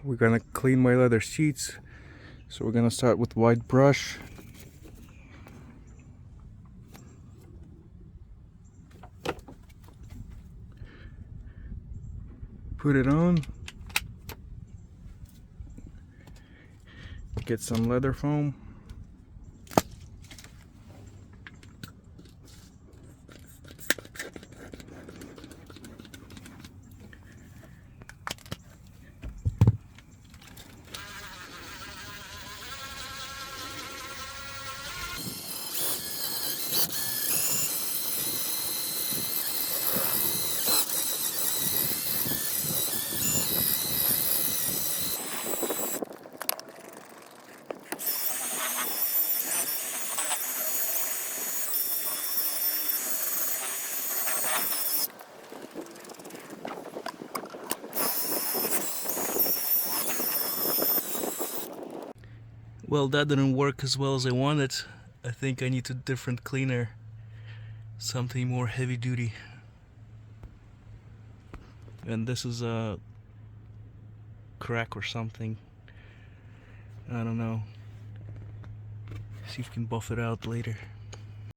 We're gonna clean my leather seats. So we're gonna start with white brush. Put it on. Get some leather foam. Well, that didn't work as well as I wanted. I think I need a different cleaner. Something more heavy duty. And this is a crack or something. I don't know. See if we can buff it out later.